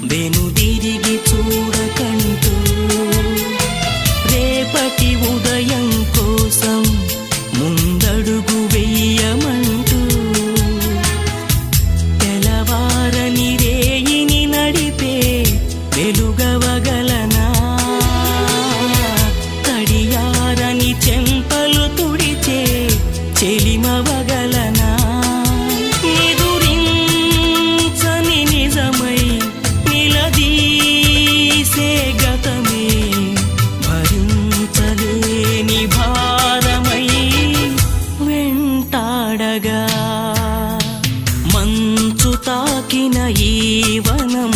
వెనుదిరిగి చూడకంటూ రేపటి ఉదయం కోసం ముందడుగు వెయ్యమంటూ తెలవారని రేయిని నడిపే వెలుగవగలనా తడియారని చెంపలు తుడిచే చెలిమవగలనా నిదురించని నిజమై నిలదీసే గతమే భరించలేని భారమై వెంటాడగా మంచు తాకిన ఈ వనం